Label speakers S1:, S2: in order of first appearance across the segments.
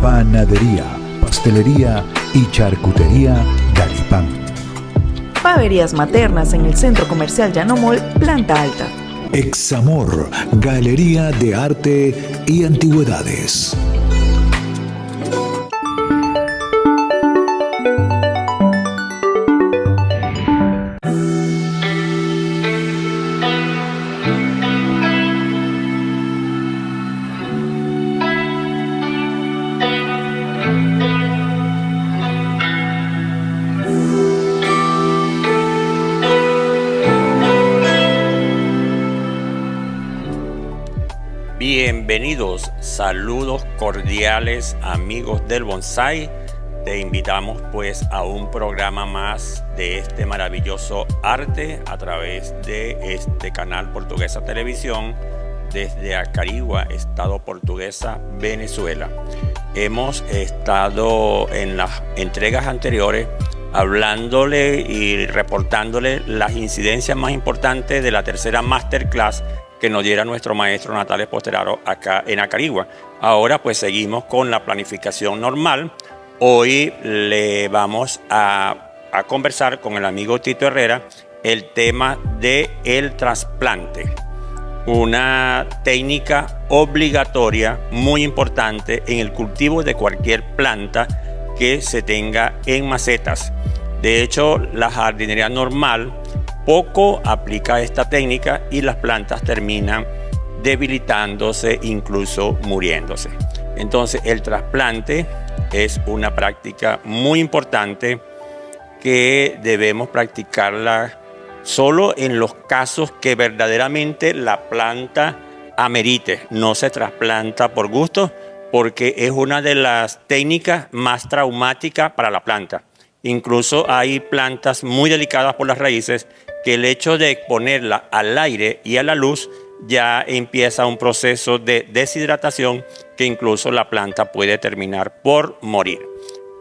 S1: Panadería, pastelería y charcutería Galipán.
S2: Paverías maternas en el Centro Comercial Llano Mall, planta alta.
S1: Examor, Galería de Arte y Antigüedades.
S3: Bienvenidos, saludos cordiales amigos del bonsái. Te invitamos pues a un programa más de este maravilloso arte a través de este canal Portuguesa Televisión desde Acarigua, Estado Portuguesa, Venezuela. Hemos estado en las entregas anteriores hablándole y reportándole las incidencias más importantes de la tercera masterclass que nos diera nuestro maestro Natales Posteraro acá en Acarigua. Ahora pues seguimos con la planificación normal. Hoy le vamos a conversar con el amigo Tito Herrera el tema del trasplante. Una técnica obligatoria muy importante en el cultivo de cualquier planta que se tenga en macetas. De hecho, la jardinería normal poco aplica esta técnica y las plantas terminan debilitándose, incluso muriéndose. Entonces, el trasplante es una práctica muy importante que debemos practicarla solo en los casos que verdaderamente la planta amerite. No se trasplanta por gusto porque es una de las técnicas más traumáticas para la planta. Incluso hay plantas muy delicadas por las raíces que el hecho de exponerla al aire y a la luz ya empieza un proceso de deshidratación que incluso la planta puede terminar por morir.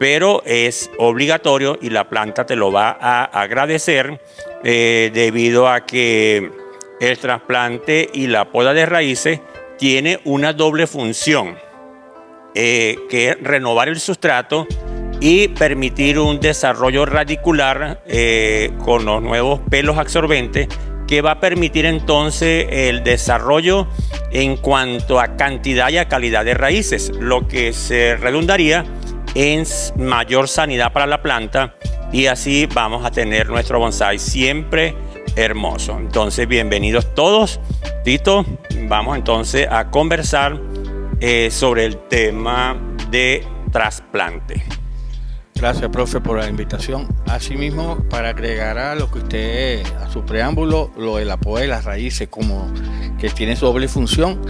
S3: Pero es obligatorio y la planta te lo va a agradecer debido a que el trasplante y la poda de raíces tiene una doble función, que es renovar el sustrato y permitir un desarrollo radicular con los nuevos pelos absorbentes que va a permitir entonces el desarrollo en cuanto a cantidad y a calidad de raíces, lo que se redundaría en mayor sanidad para la planta y así vamos a tener nuestro bonsái siempre hermoso. Entonces, bienvenidos todos. Tito, vamos entonces a conversar sobre el tema de trasplante.
S4: Gracias, profe, por la invitación. Asimismo, para agregar a lo que usted, a su preámbulo, lo de la poda de las raíces, como que tiene su doble función,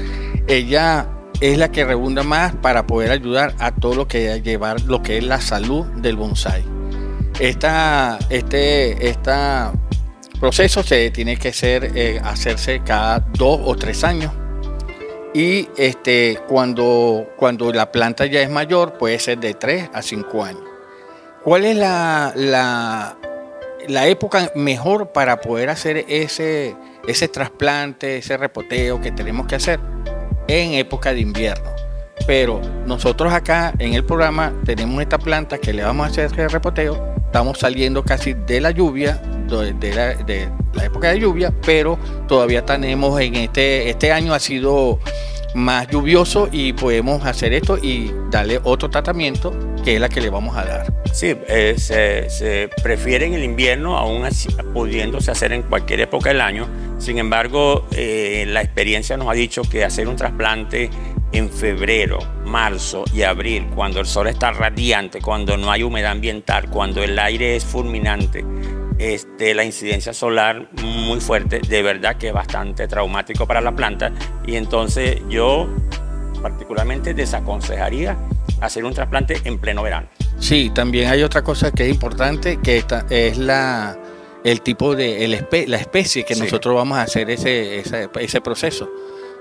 S4: ella es la que redunda más para poder ayudar a todo lo que llevar lo que es la salud del bonsái. Este proceso se tiene que hacerse cada 2 o 3 años. Y cuando la planta ya es mayor, puede ser de 3 a 5 años. ¿Cuál es la época mejor para poder hacer ese trasplante, ese repoteo que tenemos que hacer? En época de invierno. Pero nosotros acá en el programa tenemos esta planta que le vamos a hacer el repoteo. Estamos saliendo casi de la lluvia, de la época de lluvia, pero todavía tenemos este año ha sido más lluvioso y podemos hacer esto y darle otro tratamiento que es la que le vamos a dar.
S3: Sí, se prefiere en el invierno, aún así, pudiéndose hacer en cualquier época del año. Sin embargo, la experiencia nos ha dicho que hacer un trasplante en febrero, marzo y abril, cuando el sol está radiante, cuando no hay humedad ambiental, cuando el aire es fulminante, la incidencia solar muy fuerte, de verdad que es bastante traumático para la planta. Y entonces yo particularmente desaconsejaría hacer un trasplante en pleno verano.
S4: Sí, también hay otra cosa que es importante, que es el tipo de la especie que nosotros vamos a hacer ese proceso.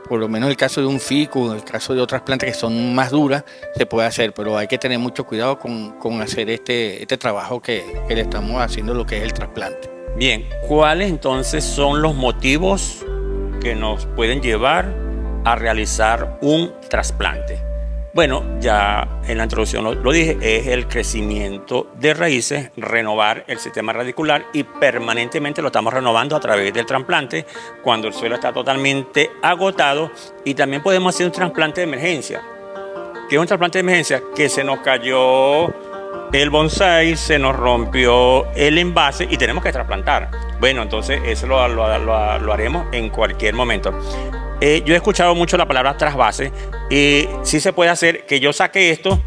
S4: Por lo menos en el caso de un ficus, en el caso de otras plantas que son más duras, se puede hacer, pero hay que tener mucho cuidado con hacer este trabajo que le estamos haciendo, lo que es el trasplante.
S3: Bien, ¿cuáles entonces son los motivos que nos pueden llevar a realizar un trasplante. Bueno, ya en la introducción lo dije, es el crecimiento de raíces, renovar el sistema radicular y permanentemente lo estamos renovando a través del trasplante cuando el suelo está totalmente agotado, y también podemos hacer un trasplante de emergencia. ¿Qué es un trasplante de emergencia? Que se nos cayó el bonsai, se nos rompió el envase y tenemos que trasplantar. Bueno, entonces eso lo haremos en cualquier momento. Yo he escuchado mucho la palabra trasvase, y sí se puede hacer que yo saque esto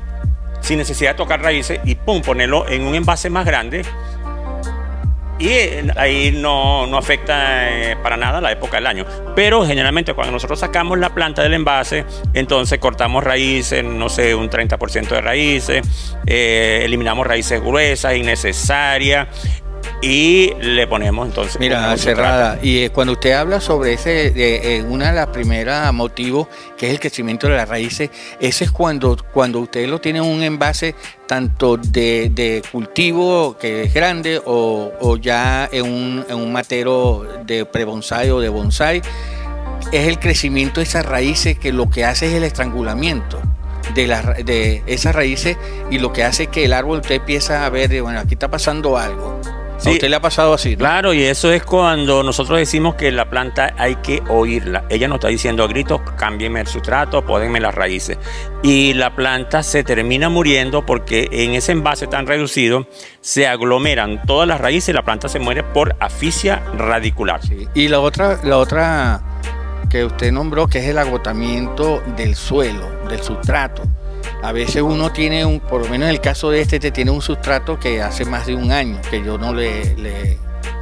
S3: sin necesidad de tocar raíces y ponerlo en un envase más grande, y ahí no afecta para nada la época del año. Pero generalmente cuando nosotros sacamos la planta del envase, entonces cortamos raíces, no sé, un 30% de raíces, eliminamos raíces gruesas, innecesarias, y le ponemos entonces...
S4: Mira, Cerrada, y cuando usted habla sobre ese, una de las primeras motivos, que es el crecimiento de las raíces, ese es cuando usted lo tiene en un envase tanto de cultivo que es grande o ya en un matero de pre-bonsai o de bonsai, es el crecimiento de esas raíces que lo que hace es el estrangulamiento de esas raíces, y lo que hace que el árbol usted empieza a ver, bueno, aquí está pasando algo.
S3: Sí,
S4: a usted le ha pasado así, ¿no?
S3: Claro, y eso es cuando nosotros decimos que la planta hay que oírla. Ella nos está diciendo a gritos: cámbienme el sustrato, pódenme las raíces. Y la planta se termina muriendo porque en ese envase tan reducido se aglomeran todas las raíces y la planta se muere por asfixia radicular.
S4: Sí. Y la otra que usted nombró, que es el agotamiento del suelo, del sustrato. A veces uno tiene por lo menos en el caso de te tiene un sustrato que hace más de un año, que yo no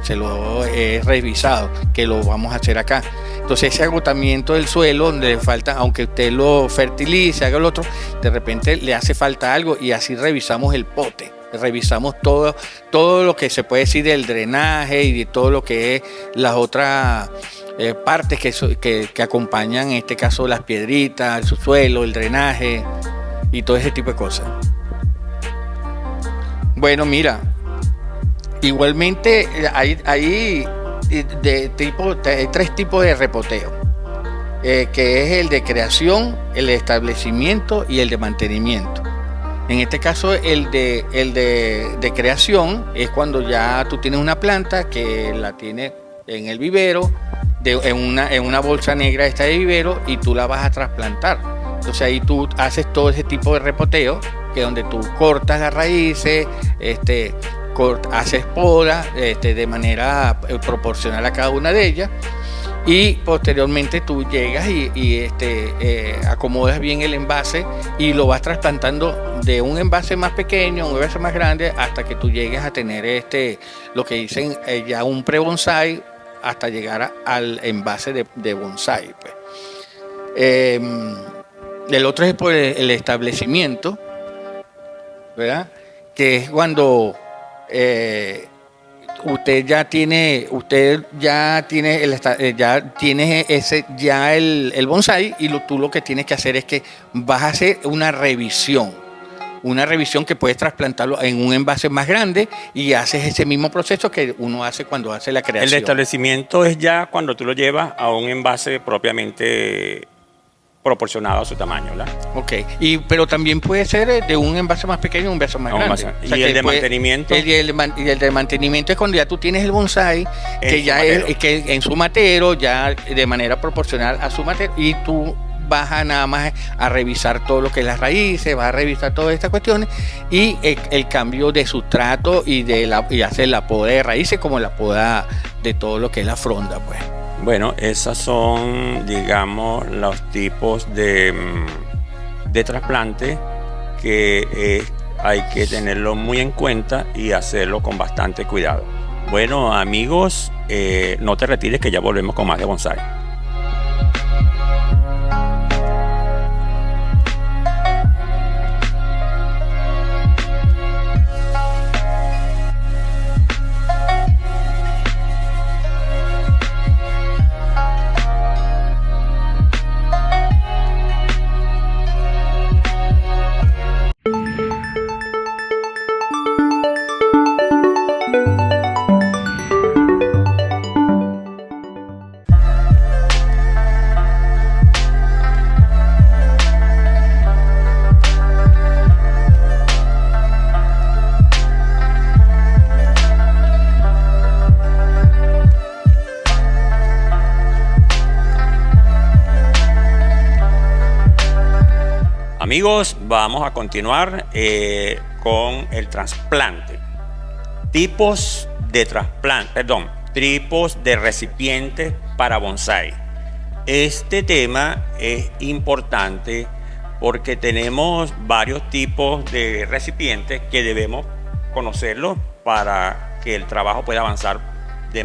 S4: se lo he revisado, que lo vamos a hacer acá. Entonces ese agotamiento del suelo, donde le falta, aunque usted lo fertilice, haga lo otro, de repente le hace falta algo, y así revisamos el pote. Revisamos todo lo que se puede decir del drenaje y de todo lo que es las otras partes que acompañan, en este caso, las piedritas, el subsuelo, el drenaje y todo ese tipo de cosas. Bueno, mira, igualmente hay tres tipos de repoteo, que es el de creación, el de establecimiento y el de mantenimiento. En este caso, el de creación es cuando ya tú tienes una planta que la tienes en el vivero, en una bolsa negra esta de vivero, y tú la vas a trasplantar. Entonces ahí tú haces todo ese tipo de repoteo, que es donde tú cortas las raíces, haces poda de manera proporcional a cada una de ellas, y posteriormente tú llegas y acomodas bien el envase y lo vas trasplantando de un envase más pequeño a un envase más grande, hasta que tú llegues a tener lo que dicen ya un pre-bonsai, hasta llegar al envase de bonsai, pues. El otro es por el establecimiento, ¿verdad? Que es cuando usted ya tiene el bonsai, y tú lo que tienes que hacer es que vas a hacer una revisión que puedes trasplantarlo en un envase más grande, y haces ese mismo proceso que uno hace cuando hace la creación.
S3: El establecimiento es ya cuando tú lo llevas a un envase propiamente proporcionado a su tamaño, ¿verdad?
S4: Ok, pero también puede ser de un envase más pequeño a un envase más grande.
S3: O sea, ¿y el de mantenimiento?
S4: Y el de mantenimiento es cuando ya tú tienes el bonsai, que en su matero, ya de manera proporcional a su matero, y tú vas nada más a revisar todo lo que es las raíces, vas a revisar todas estas cuestiones, y el cambio de sustrato y hacer la poda de raíces, como la poda de todo lo que es la fronda, pues.
S3: Bueno, esas son, digamos, los tipos de trasplante que hay que tenerlo muy en cuenta y hacerlo con bastante cuidado. Bueno, amigos, no te retires, que ya volvemos con más de bonsai. Amigos, vamos a continuar con el trasplante. Tipos de recipientes para bonsái. Este tema es importante porque tenemos varios tipos de recipientes que debemos conocerlos para que el trabajo pueda avanzar de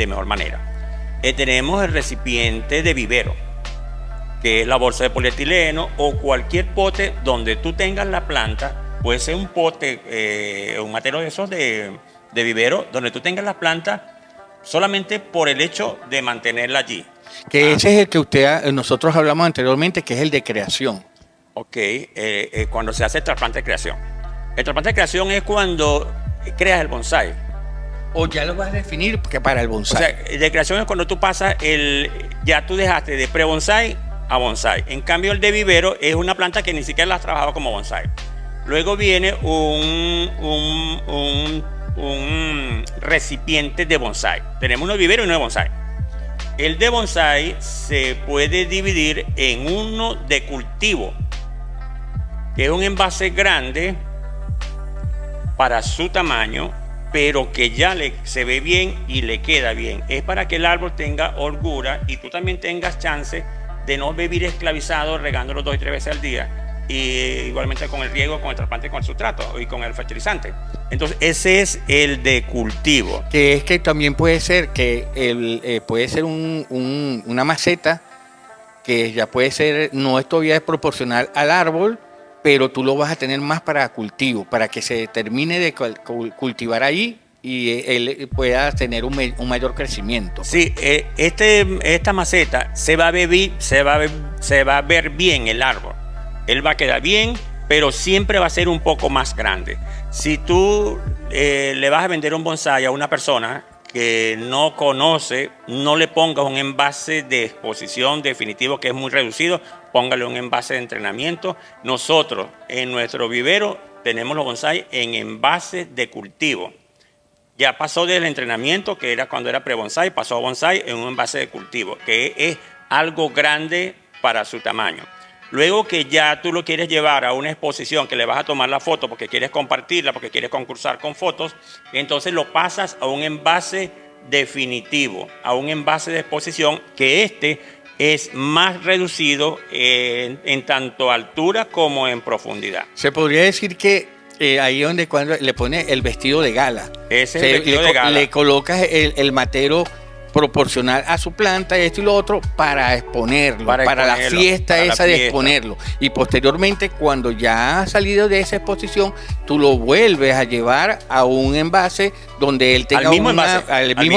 S3: mejor manera. Tenemos el recipiente de vivero, que es la bolsa de polietileno o cualquier pote donde tú tengas la planta. Puede ser un pote, un material de esos de vivero, donde tú tengas la planta solamente por el hecho de mantenerla allí.
S4: Que ese es el que nosotros hablamos anteriormente, que es el de creación.
S3: Ok, cuando se hace el trasplante de creación. El trasplante de creación es cuando creas el bonsái.
S4: O ya lo vas a definir porque para el bonsái.
S3: O sea, de creación es cuando tú pasas ya tú dejaste de pre-bonsái a bonsái. En cambio, el de vivero es una planta que ni siquiera la has trabajado como bonsái. Luego viene un recipiente de bonsái. Tenemos uno de vivero y uno de bonsái. El de bonsái se puede dividir en uno de cultivo, que es un envase grande para su tamaño, pero que ya se ve bien y le queda bien. Es para que el árbol tenga holgura y tú también tengas chance de no vivir esclavizado regándolo 2 y 3 veces al día. Y igualmente con el riego, con el trasplante, con el sustrato y con el fertilizante. Entonces ese es el de cultivo.
S4: Que es que también puede ser que puede ser una maceta que ya puede ser, no es todavía proporcional al árbol, pero tú lo vas a tener más para cultivo, para que se termine de cultivar ahí y él pueda tener un mayor crecimiento.
S3: Sí, esta maceta se va a ver bien el árbol. Él va a quedar bien, pero siempre va a ser un poco más grande. Si tú le vas a vender un bonsái a una persona que no conoce, no le pongas un envase de exposición definitivo que es muy reducido, póngale un envase de entrenamiento. Nosotros en nuestro vivero tenemos los bonsái en envases de cultivo. Ya pasó del entrenamiento, que era cuando era pre-bonsái, pasó a bonsái en un envase de cultivo, que es algo grande para su tamaño. Luego que ya tú lo quieres llevar a una exposición, que le vas a tomar la foto porque quieres compartirla, porque quieres concursar con fotos, entonces lo pasas a un envase definitivo, a un envase de exposición, que es más reducido en tanto altura como en profundidad.
S4: Se podría decir que ahí donde cuando le pone el vestido de gala.
S3: Ese es el vestido de gala.
S4: Le colocas el matero proporcional a su planta, esto y lo otro, para exponerlo, para la fiesta esa de exponerlo. Y posteriormente, cuando ya ha salido de esa exposición, tú lo vuelves a llevar a un envase donde él tenga el mismo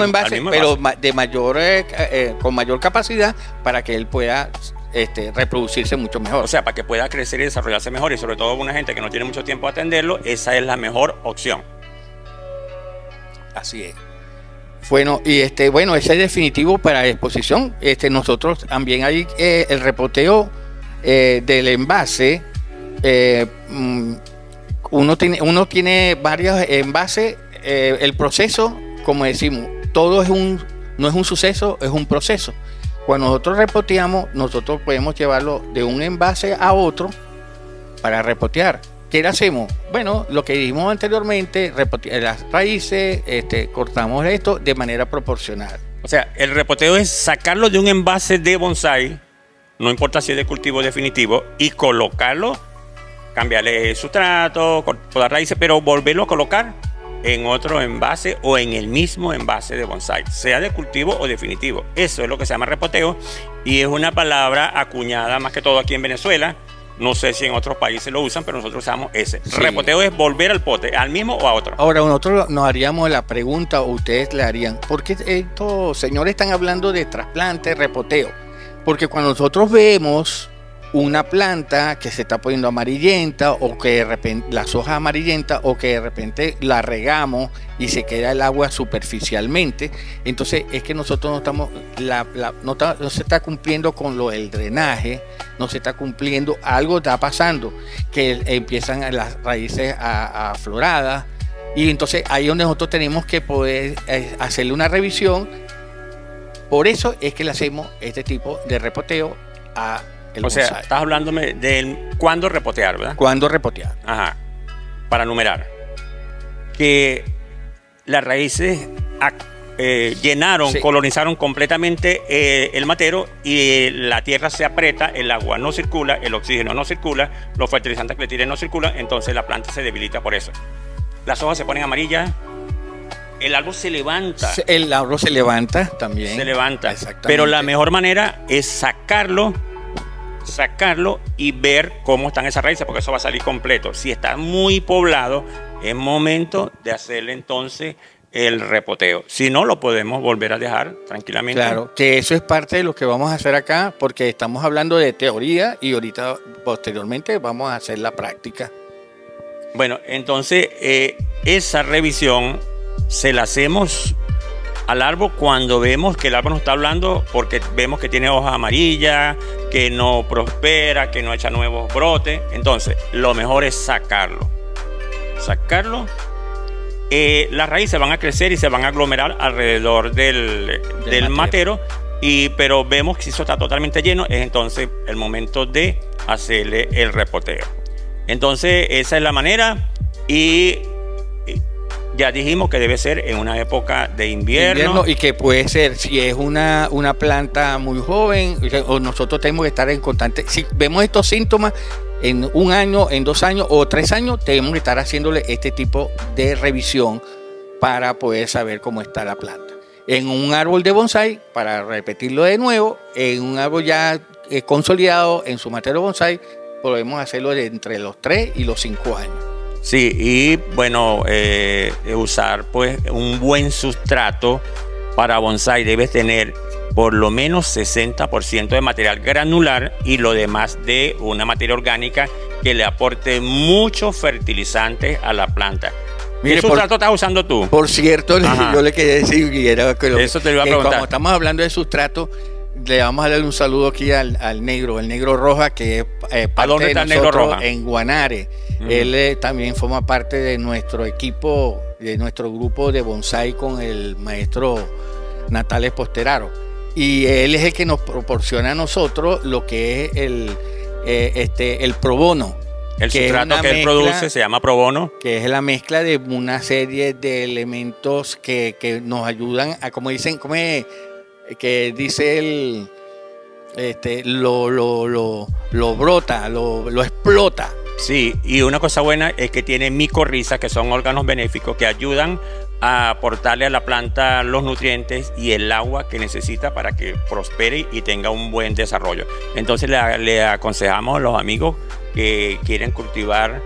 S4: envase, pero de con mayor capacidad, para que él pueda reproducirse mucho mejor.
S3: O sea, para que pueda crecer y desarrollarse mejor, y sobre todo una gente que no tiene mucho tiempo a atenderlo, esa es la mejor opción.
S4: Así es. Bueno, y ese es definitivo para exposición. Nosotros también hay el repoteo del envase. Uno tiene varios envases. El proceso, como decimos, no es un suceso, es un proceso. Cuando nosotros repoteamos, nosotros podemos llevarlo de un envase a otro para repotear. ¿Qué le hacemos? Bueno, lo que dijimos anteriormente, las raíces, cortamos esto de manera proporcional.
S3: O sea, el repoteo es sacarlo de un envase de bonsái, no importa si es de cultivo definitivo, y colocarlo, cambiarle el sustrato, cortar raíces, pero volverlo a colocar en otro envase o en el mismo envase de bonsái, sea de cultivo o definitivo. Eso es lo que se llama repoteo, y es una palabra acuñada más que todo aquí en Venezuela. No sé si en otros países lo usan, pero nosotros usamos ese. Sí. Repoteo es volver al pote, al mismo o a otro.
S4: Ahora, nosotros nos haríamos la pregunta, o ustedes le harían, ¿por qué estos señores están hablando de trasplante, repoteo? Porque cuando nosotros vemos una planta que se está poniendo amarillenta, o que de repente las hojas amarillentas, o que de repente la regamos y se queda el agua superficialmente, entonces es que nosotros no estamos, no se está cumpliendo con lo del drenaje, no se está cumpliendo, algo está pasando, que empiezan las raíces a afloradas, y entonces ahí es donde nosotros tenemos que poder hacerle una revisión. Por eso es que le hacemos este tipo de repoteo a el
S3: O sea,
S4: bonsai.
S3: estás hablándome de cuándo repotear, ¿verdad?
S4: ¿Cuándo repotear?
S3: Ajá. Para numerar. Que las raíces llenaron,
S4: Sí.
S3: colonizaron completamente el matero y la tierra se aprieta, el agua no circula, el oxígeno no circula, los fertilizantes que le tiren no circulan, entonces la planta se debilita por eso. Las hojas se ponen amarillas, el árbol se levanta.
S4: El árbol se levanta también.
S3: Se levanta.
S4: Exactamente.
S3: Pero la mejor manera es sacarlo y ver cómo están esas raíces, porque eso va a salir completo. Si está muy poblado, es momento de hacerle entonces el repoteo. Si no, lo podemos volver a dejar tranquilamente.
S4: Claro, que eso es parte de lo que vamos a hacer acá, porque estamos hablando de teoría y ahorita posteriormente vamos a hacer la práctica.
S3: Bueno, entonces esa revisión se la hacemos al árbol cuando vemos que el árbol nos está hablando, porque vemos que tiene hojas amarillas, que no prospera, que no echa nuevos brotes. Entonces, lo mejor es sacarlo. Las raíces van a crecer y se van a aglomerar alrededor del matero, pero vemos que si eso está totalmente lleno, es entonces el momento de hacerle el repoteo. Entonces, esa es la manera, y ya dijimos que debe ser en una época de invierno.
S4: Y que puede ser, si es una planta muy joven, o nosotros tenemos que estar en constante. Si vemos estos síntomas en 1 año, en 2 años o 3 años, tenemos que estar haciéndole este tipo de revisión para poder saber cómo está la planta. En un árbol de bonsai, para repetirlo de nuevo, en un árbol ya consolidado en su matero bonsai, podemos hacerlo de entre los 3 y los 5 años.
S3: Sí, y bueno, usar pues un buen sustrato para bonsai. Debes tener por lo menos 60% de material granular y lo demás de una materia orgánica que le aporte muchos fertilizantes a la planta.
S4: Mire,
S3: ¿Qué sustrato estás usando tú?
S4: Por cierto,
S3: Ajá.
S4: yo le quería decir que era que
S3: Eso te lo iba a preguntar.
S4: como estamos hablando de sustrato, le vamos a darle un saludo aquí al negro, el negro Roja, que es parte
S3: dónde
S4: de
S3: está el negro
S4: nosotros
S3: Roja?
S4: en Guanare. Él también forma parte de nuestro equipo, de nuestro grupo de bonsai con el maestro Natales Posteraro. Y él es el que nos proporciona a nosotros lo que es el pro bono.
S3: El
S4: que es
S3: sustrato
S4: una
S3: que él
S4: mezcla,
S3: produce se llama pro bono.
S4: que es la mezcla de una serie de elementos que nos ayudan a, como dicen, que dice él, lo brota, lo explota.
S3: Sí, y una cosa buena es que tiene micorrizas, que son órganos benéficos que ayudan a aportarle a la planta los nutrientes y el agua que necesita para que prospere y tenga un buen desarrollo. Entonces le aconsejamos a los amigos que quieren cultivar,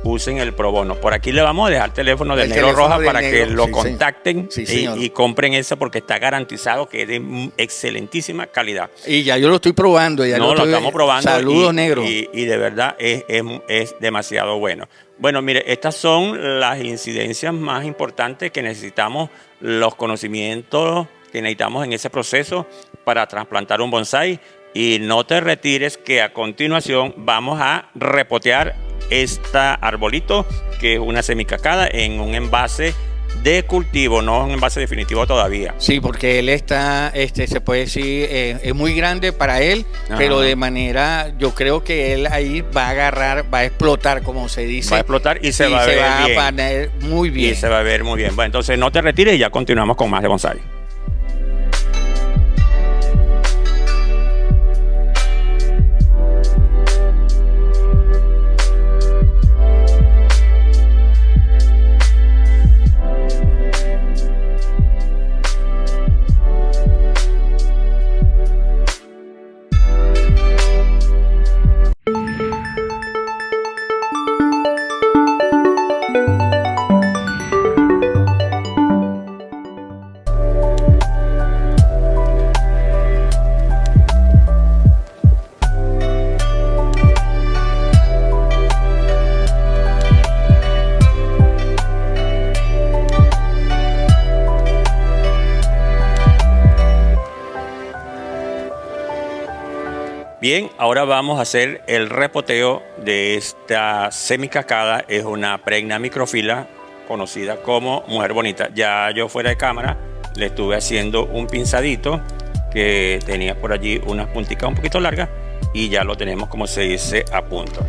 S3: usen el pro bono. Por aquí le vamos a dejar el teléfono del Negro Roja para que lo contacten y compren eso, porque está garantizado que es de excelentísima calidad.
S4: Y ya yo lo estoy probando.
S3: Lo estamos probando.
S4: Saludos, negro.
S3: Y de verdad es demasiado bueno. Bueno, mire, estas son las incidencias más importantes que necesitamos, los conocimientos que necesitamos en ese proceso para trasplantar un bonsai. Y no te retires, que a continuación vamos a repotear este arbolito, que es una semicascada, en un envase de cultivo, no es un envase definitivo todavía.
S4: Sí, porque él está, se puede decir, es muy grande para él,
S3: Ajá.
S4: pero de manera, yo creo que él ahí va a agarrar, va a explotar, como se dice.
S3: Va a explotar y se va a ver bien.
S4: a poner muy bien.
S3: Y se va a ver muy bien. Bueno, entonces no te retires y ya continuamos con más de bonsai. Bien, ahora vamos a hacer el repoteo de esta semicascada. Es una pregna microfila conocida como Mujer Bonita. Ya yo fuera de cámara le estuve haciendo un pinzadito que tenía por allí unas punticas un poquito largas y ya lo tenemos, como se dice, a punto.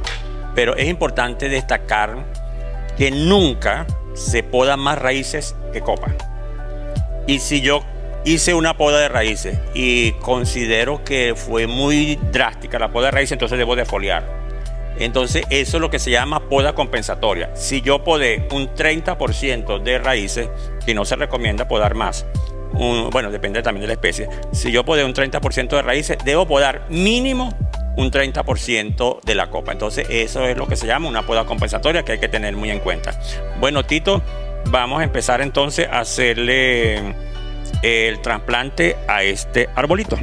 S3: Pero es importante destacar que nunca se podan más raíces que copa. Y si yo hice una poda de raíces y considero que fue muy drástica la poda de raíces, entonces debo de foliar. Entonces eso es lo que se llama poda compensatoria. Si yo podé un 30% de raíces, que no se recomienda podar más, bueno, depende también de la especie. Si yo podé un 30% de raíces, debo podar mínimo un 30% de la copa. Entonces eso es lo que se llama una poda compensatoria, que hay que tener muy en cuenta. Bueno, Tito, vamos a empezar entonces a hacerle el trasplante a este arbolito.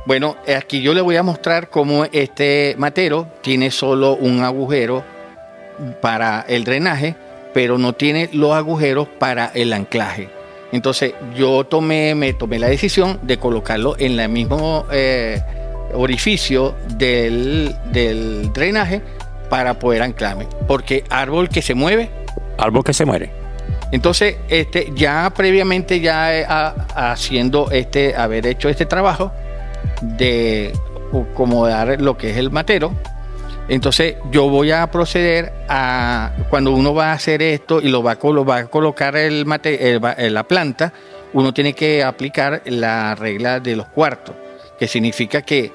S4: Bueno, aquí yo le voy a mostrar cómo este matero tiene solo un agujero para el drenaje, pero no tiene los agujeros para el anclaje. Entonces yo me tomé la decisión de colocarlo en el mismo orificio del drenaje para poder anclarme, porque árbol que se mueve.
S3: Árbol que se muere.
S4: Entonces, ya previamente, haber hecho este trabajo de acomodar lo que es el matero, entonces yo voy a proceder a, cuando uno va a hacer esto y va a colocar la planta, uno tiene que aplicar la regla de los cuartos, que significa que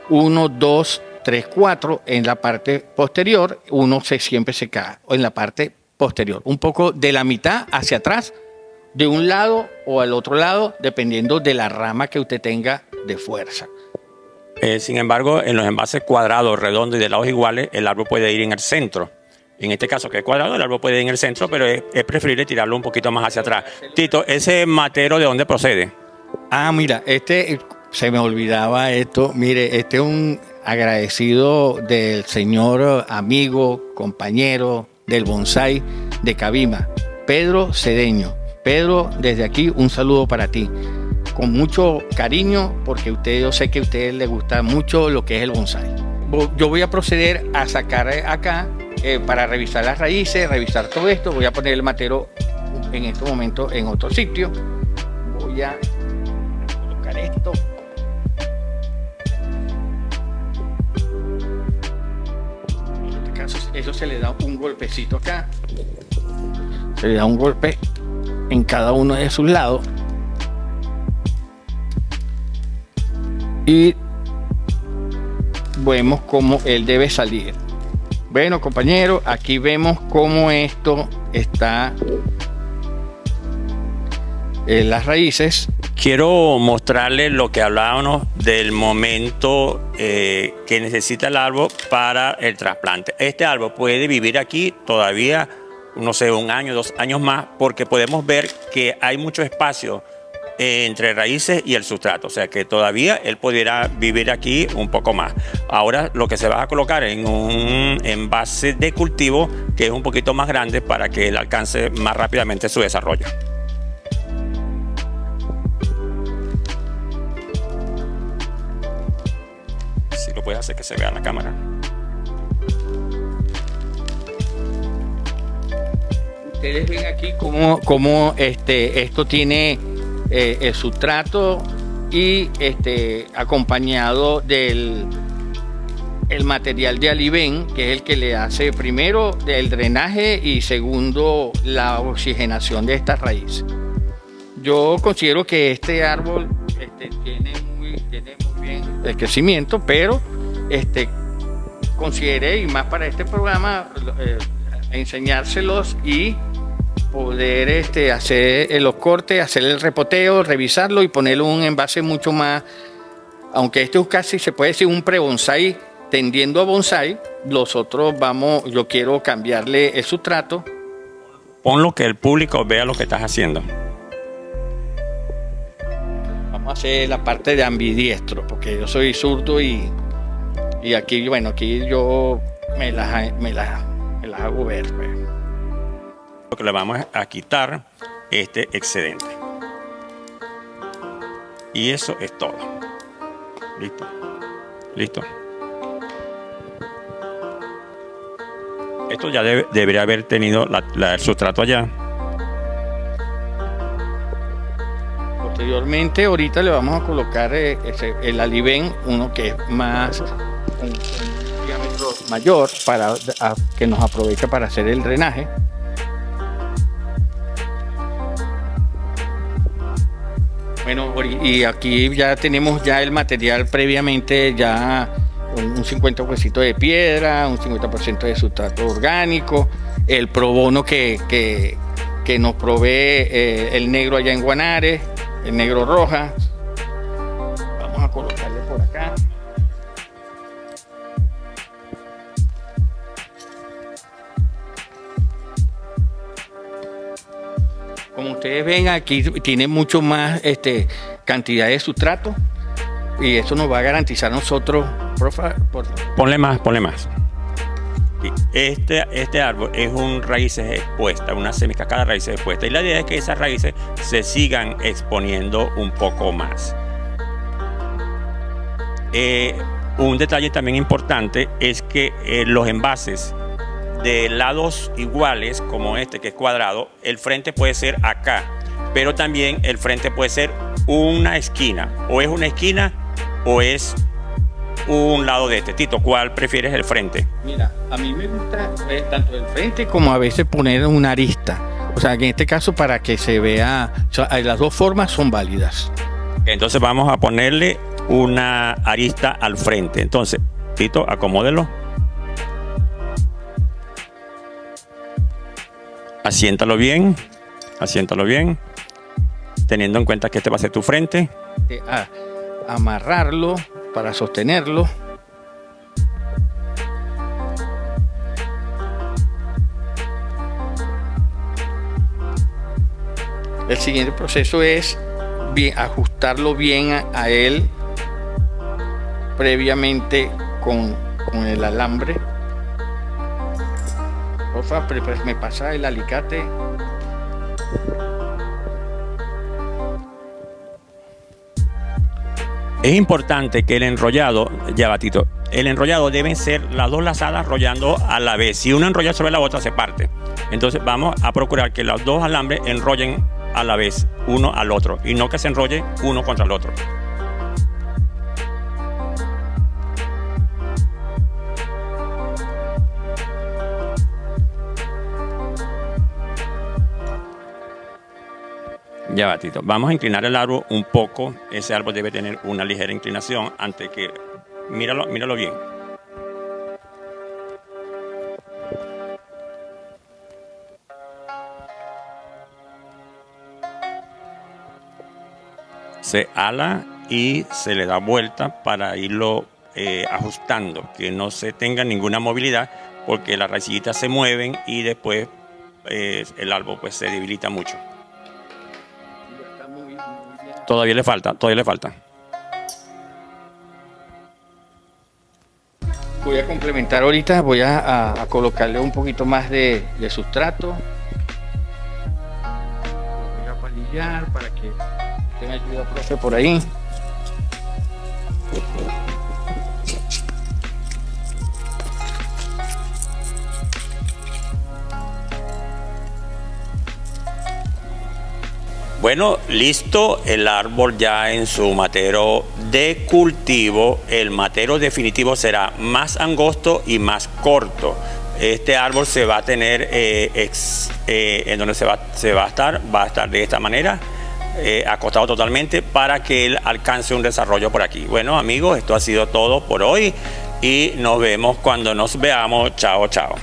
S4: 1, 2, 3, 4 en la parte posterior, siempre se cae, o en la parte posterior, un poco de la mitad hacia atrás, de un lado o al otro lado, dependiendo de la rama que usted tenga de fuerza.
S3: Sin embargo, en los envases cuadrados, redondos y de lados iguales, el árbol puede ir en el centro. En este caso, que es cuadrado, el árbol puede ir en el centro, pero es preferible tirarlo un poquito más hacia atrás. Tito, ¿ese matero de dónde procede?
S4: Ah, mira, se me olvidaba esto. Mire, es un agradecido del señor amigo, compañero del bonsai de Cabima, Pedro Cedeño. Pedro, desde aquí un saludo para ti, con mucho cariño, porque yo sé que a usted le gusta mucho lo que es el bonsai. Yo voy a proceder a sacar acá para revisar las raíces, revisar todo esto. Voy a poner el matero en este momento en otro sitio. Voy a colocar esto. En este caso, eso se le da un golpecito acá. Se le da un golpe en cada uno de sus lados. Y vemos cómo él debe salir. Bueno, compañeros, aquí vemos cómo esto está en las raíces.
S3: Quiero mostrarles lo que hablábamos del momento que necesita el árbol para el trasplante. Este árbol puede vivir aquí todavía, no sé, 1 año, 2 años más, porque podemos ver que hay mucho espacio entre raíces y el sustrato, o sea que todavía él pudiera vivir aquí un poco más. Ahora lo que se va a colocar en un envase de cultivo que es un poquito más grande para que él alcance más rápidamente su desarrollo. Si lo puedes hacer que se vea en la cámara.
S4: Ustedes ven aquí cómo esto tiene el sustrato y acompañado del material de Aliven, que es el que le hace primero el drenaje y segundo la oxigenación de esta raíz. Yo considero que este árbol tiene muy bien el crecimiento, pero consideré, y más para este programa, enseñárselos y poder hacer los cortes, hacer el repoteo, revisarlo y ponerlo en un envase mucho más, aunque esto es casi, se puede decir, un pre-bonsai tendiendo a bonsai. Los otros yo quiero cambiarle el sustrato.
S3: Ponlo que el público vea lo que estás haciendo.
S4: Vamos a hacer la parte de ambidiestro, porque yo soy zurdo y aquí, bueno, aquí yo me las hago ver, pues.
S3: Lo que le vamos a quitar este excedente. Y eso es todo. Listo. Listo. Esto ya debería haber tenido el sustrato allá.
S4: Posteriormente, ahorita le vamos a colocar el Aliven, uno que es más un diámetro mayor para que nos aproveche para hacer el drenaje. Bueno, y aquí ya tenemos ya el material previamente, ya un 50% de piedra, un 50% de sustrato orgánico, el pro bono que nos provee el negro allá en Guanare, el negro roja. Vamos a colocarle por acá. Como ustedes ven, aquí tiene mucho más cantidad de sustrato y eso nos va a garantizar a nosotros.
S3: Ponle más. Este árbol es un raíces expuestas, una semicascada de raíces expuestas, y la idea es que esas raíces se sigan exponiendo un poco más. Un detalle también importante es que los envases de lados iguales, como este que es cuadrado, el frente puede ser acá, pero también el frente puede ser una esquina, o es una esquina o es un lado de este. Tito, ¿cuál prefieres el frente?
S4: Mira, a mí me gusta tanto el frente como a veces poner una arista. O sea, que en este caso para que se vea, o sea, las dos formas son válidas.
S3: Entonces vamos a ponerle una arista al frente. Entonces, Tito, acomódelo. Asiéntalo bien, teniendo en cuenta que este va a ser tu frente.
S4: Amarrarlo para sostenerlo. El siguiente proceso es ajustarlo bien a él previamente con el alambre. Porfa, me pasa el alicate.
S3: Es importante que el enrollado, ya batito, el enrollado deben ser las dos lazadas enrollando a la vez. Si una enrolla sobre la otra se parte. Entonces vamos a procurar que los dos alambres enrollen a la vez, uno al otro, y no que se enrolle uno contra el otro. Ya va, Tito. Vamos a inclinar el árbol un poco. Ese árbol debe tener una ligera inclinación antes que... Míralo bien. Se ala y se le da vuelta para irlo ajustando, que no se tenga ninguna movilidad, porque las raicillitas se mueven y después el árbol pues se debilita mucho. Todavía le falta.
S4: Voy a complementar ahorita, voy a colocarle un poquito más de sustrato. Voy a palillar para que tenga ayuda, profe, por ahí.
S3: Bueno, listo el árbol ya en su matero de cultivo. El matero definitivo será más angosto y más corto. Este árbol se va a tener en donde se va a estar de esta manera, acostado totalmente, para que él alcance un desarrollo por aquí. Bueno, amigos, esto ha sido todo por hoy y nos vemos cuando nos veamos. Chao, chao.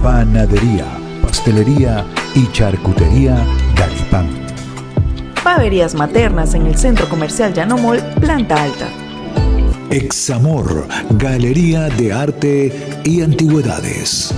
S1: Panadería, pastelería y charcutería Galipán.
S2: Paverías maternas en el Centro Comercial Llano Mall, planta alta.
S1: Examor, Galería de Arte y Antigüedades.